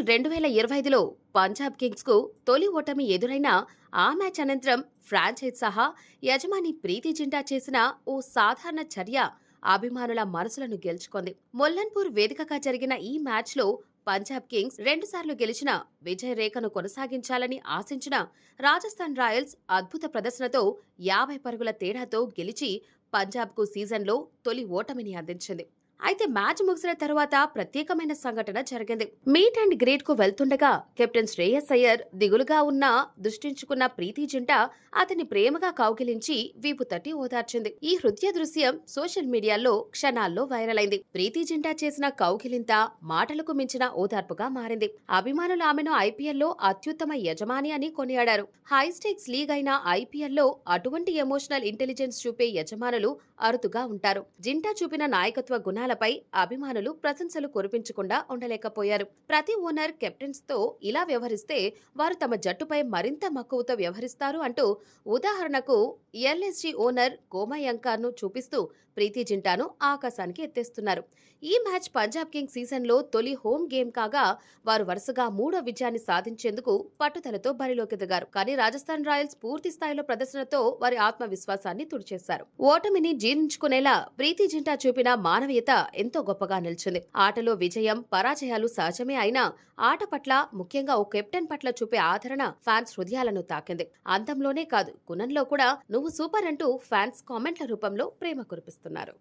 IPL 2025లో Punjab Kings కు తొలి ఓటమి ఎదురైన ఆ మ్యాచ్ అనంతరం ఫ్రాంచైజ్ సహా యజమాని ప్రీతి జింటా చేసిన ఓ సాధారణ చర్య అభిమానుల మనసులను గెలుచుకుంది. మొల్లన్పూర్ వేదికగా జరిగిన ఈ మ్యాచ్లో పంజాబ్ కింగ్స్ రెండుసార్లు గెలిచిన విజయ రేఖను కొనసాగించాలని ఆశించిన రాజస్థాన్ రాయల్స్ అద్భుత ప్రదర్శనతో 50 పరుగుల తేడాతో గెలిచి పంజాబ్కు సీజన్లో తొలి ఓటమిని అందించింది. అయితే మ్యాచ్ ముగిసిన తరువాత ప్రత్యేకమైన సంఘటన జరిగింది. మీట్ అండ్ గ్రీట్ కు వెళ్తుండగా కెప్టెన్ శ్రేయస్ అయ్యర్ దిగులుగా ఉన్న దృష్టించుకున్న ప్రీతి జింటా అతన్ని ప్రేమగా కౌగిలించి వీపు తట్టి ఓదార్చింది. ఈ హృదయ దృశ్యం సోషల్ మీడియాలో క్షణాల్లో వైరల్ అయింది. ప్రీతి జింటా చేసిన కౌగిలింత మాటలకు మించిన ఓదార్పుగా మారింది. అభిమానులు ఆమెను ఐపీఎల్లో అత్యుత్తమ యజమాని అని కొనియాడారు. హై స్టేక్స్ లీగ్ అయిన ఐపీఎల్లో అటువంటి ఎమోషనల్ ఇంటెలిజెన్స్ చూపే యజమానులు అరుదుగా ఉంటారు. జింటా చూపిన నాయకత్వ గుణాలపై అభిమానులు ప్రశంసలు కురిపించకుండా ఉండలేకపోయారు. ప్రతి ఓనర్ కెప్టెన్స్ తో ఇలా వ్యవహరిస్తే వారు తమ జట్టుపై మరింత మక్కువతో వ్యవహరిస్తారు అంటూ ఉదాహరణకు ఎల్ఎస్జీ ఓనర్ కోమయాంకర్ ను చూపిస్తూ ప్రీతి జింటాను ఆకాశానికి ఎత్తేస్తున్నారు. ఈ మ్యాచ్ పంజాబ్ కింగ్స్ సీజన్లో తొలి హోమ్ గేమ్ కాగా వారు వరుసగా 3వ విజయాన్ని సాధించేందుకు పట్టుదలతో బరిలోకి దిగారు. కానీ రాజస్థాన్ రాయల్స్ పూర్తి స్థాయిలో ప్రదర్శనతో వారి ఆత్మవిశ్వాసాన్ని తుడిచేశారు. ఓటమిని జీర్ణించుకునేలా ప్రీతి జింటా చూపిన మానవీయత ఎంతో గొప్పగా నిలిచింది. ఆటలో విజయం పరాజయాలు సహజమే అయినా ఆట పట్ల ముఖ్యంగా ఓ కెప్టెన్ పట్ల చూపే ఆదరణ ఫ్యాన్స్ హృదయాలను తాకింది. అంతంలోనే కాదు గుణంలో కూడా నువ్వు సూపర్ అంటూ ఫ్యాన్స్ కామెంట్ల రూపంలో ప్రేమ కురిపిస్తున్నారు.